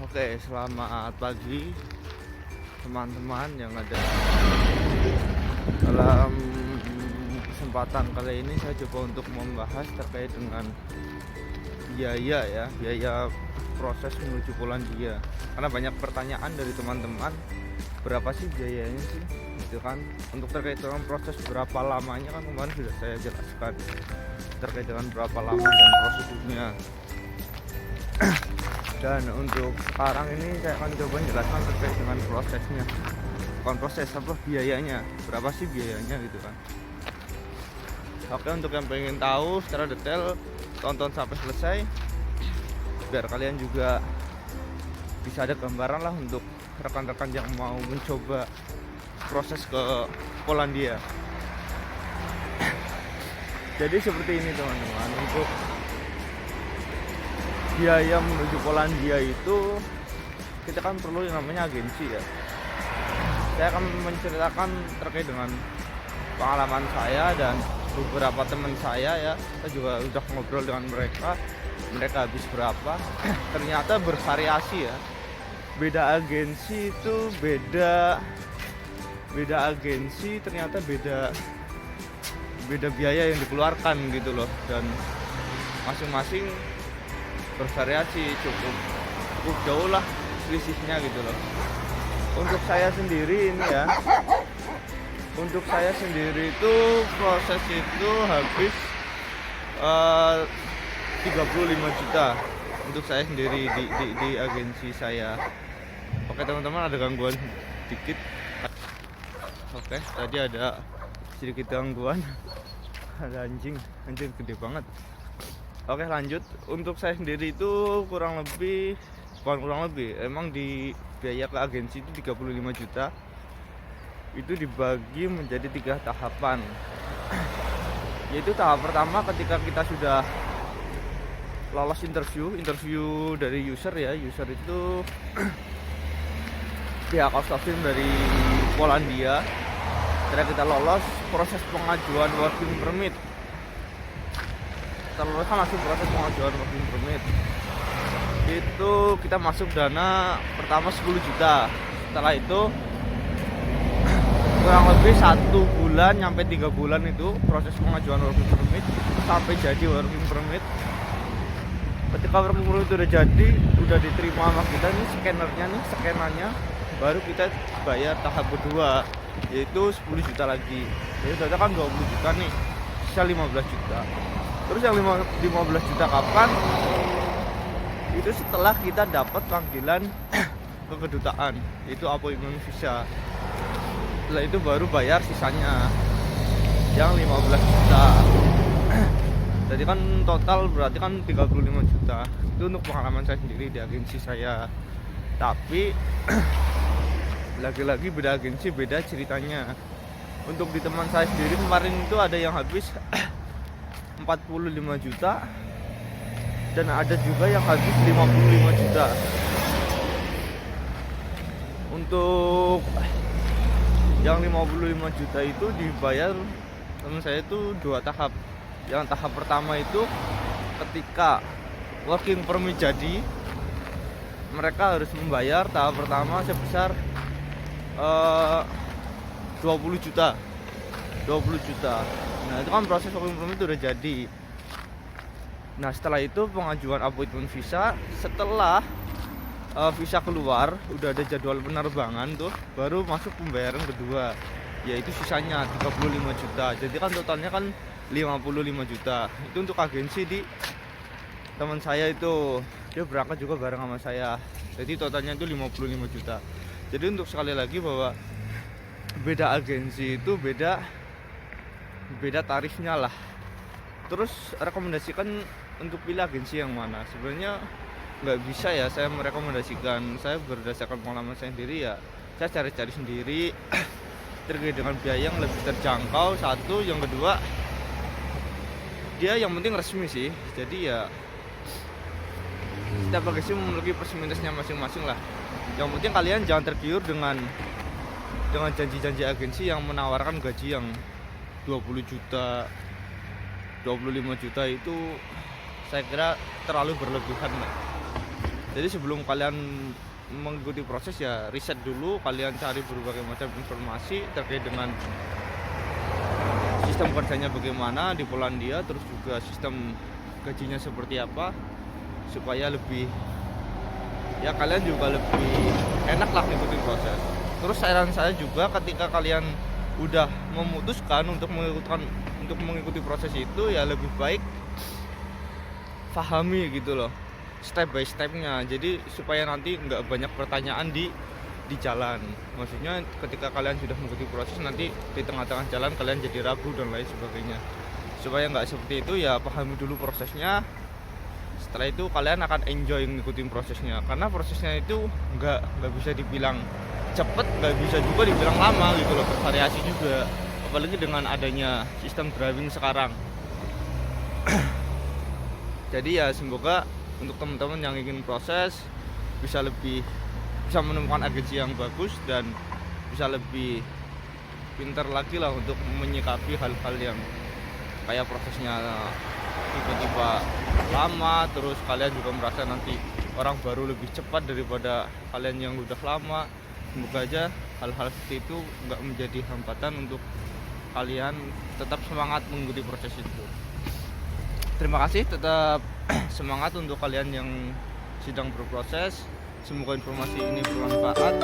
Oke, selamat pagi teman-teman yang ada. Dalam kesempatan kali ini saya coba untuk membahas terkait dengan biaya proses menuju Polandia. Karena banyak pertanyaan dari teman-teman, berapa sih biayanya sih? Gitu kan. Untuk terkait dengan proses berapa lamanya kan kemarin sudah saya jelaskan terkait dengan berapa lama dan prosedurnya. Dan untuk sekarang ini saya akan coba jelaskan terkait dengan prosesnya, bukan proses apa, biayanya, berapa sih biayanya gitu kan. Oke, untuk yang pengen tahu secara detail tonton sampai selesai biar kalian juga bisa ada gambaran lah untuk rekan-rekan yang mau mencoba proses ke Polandia. Jadi seperti ini teman-teman, untuk biaya menuju Polandia itu kita kan perlu yang namanya agensi ya. Saya akan menceritakan terkait dengan pengalaman saya dan beberapa teman saya ya. Saya juga udah ngobrol dengan mereka habis berapa. Ternyata bervariasi ya. Beda agensi itu beda agensi ternyata beda biaya yang dikeluarkan gitu loh, dan masing-masing bervariasi, cukup jauh lah selisihnya gitu loh. Untuk saya sendiri ini ya, untuk saya sendiri itu proses itu habis 35 juta untuk saya sendiri di agensi saya. Oke teman-teman, ada gangguan sedikit. Oke, tadi ada sedikit gangguan. Ada anjing gede banget. Oke, lanjut. Untuk saya sendiri itu emang di biaya ke agensi itu 35 juta. Itu dibagi menjadi 3 tahapan. Yaitu tahap pertama ketika kita sudah lolos interview dari user ya. User itu pihak outsourcing dari Polandia. Setelah kita lolos proses pengajuan working permit. Langsung proses pengajuan working permit itu kita masuk dana pertama 10 juta. Setelah itu kurang lebih 1 bulan sampai 3 bulan itu proses pengajuan working permit sampai jadi working permit. Ketika working permit itu udah jadi, udah diterima sama kita nih scannernya, baru kita bayar tahap kedua yaitu 10 juta lagi. Jadi total kan 20 juta nih, sisa 15 juta. Terus yang 15 juta kapan? Itu setelah kita dapat panggilan ke kedutaan, itu appointment visa. Setelah itu baru bayar sisanya yang 15 juta. Jadi kan total berarti kan 35 juta. Itu untuk pengalaman saya sendiri di agensi saya. Tapi lagi-lagi beda agensi beda ceritanya. Untuk di teman saya sendiri kemarin itu ada yang habis 45 juta dan ada juga yang habis 55 juta. Untuk yang 55 juta itu dibayar teman saya itu 2 tahap. Yang tahap pertama itu ketika working permit jadi, mereka harus membayar tahap pertama sebesar 20 juta. Nah, itu kan proses working permit udah jadi. Nah, setelah itu pengajuan appointment visa. Setelah visa keluar, udah ada jadwal penerbangan tuh, baru masuk pembayaran kedua, yaitu sisanya 35 juta. Jadi kan totalnya kan 55 juta. Itu untuk agensi di teman saya itu. Dia berangkat juga bareng sama saya. Jadi totalnya itu 55 juta. Jadi untuk sekali lagi bahwa beda agensi itu beda tarifnya lah. Terus rekomendasikan untuk pilih agensi yang mana? Sebenarnya nggak bisa ya saya merekomendasikan. Saya berdasarkan pengalaman saya sendiri ya. Saya cari-cari sendiri terkait dengan biaya yang lebih terjangkau. Satu, yang kedua dia yang penting resmi sih. Jadi ya setiap agensi memiliki plus minusnya masing-masing lah. Yang penting kalian jangan tergiur dengan janji-janji agensi yang menawarkan gaji yang 20 juta 25 juta itu saya kira terlalu berlebihan lah. Jadi sebelum kalian mengikuti proses ya riset dulu, kalian cari berbagai macam informasi terkait dengan sistem kerjanya bagaimana di Polandia, terus juga sistem gajinya seperti apa, supaya lebih ya kalian juga lebih enak lah ngikutin proses. Terus saran saya juga ketika kalian udah memutuskan untuk mengikuti proses itu ya lebih baik pahami gitu loh step by stepnya, jadi supaya nanti nggak banyak pertanyaan di jalan. Maksudnya ketika kalian sudah mengikuti proses, nanti di tengah-tengah jalan kalian jadi ragu dan lain sebagainya. Supaya nggak seperti itu ya pahami dulu prosesnya. Setelah itu kalian akan enjoy ngikutin prosesnya, karena prosesnya itu nggak bisa dibilang cepet, nggak bisa juga dibilang lama gitu loh, bervariasi juga, apalagi dengan adanya sistem driving sekarang. Jadi ya semoga untuk teman-teman yang ingin proses bisa menemukan agensi yang bagus dan bisa lebih pintar lagi lah untuk menyikapi hal-hal yang kayak prosesnya tiba-tiba lama, terus kalian juga merasa nanti orang baru lebih cepat daripada kalian yang udah lama. Semoga aja hal-hal seperti itu nggak menjadi hambatan untuk kalian tetap semangat mengikuti proses itu. Terima kasih, tetap semangat untuk kalian yang sedang berproses. Semoga informasi ini bermanfaat.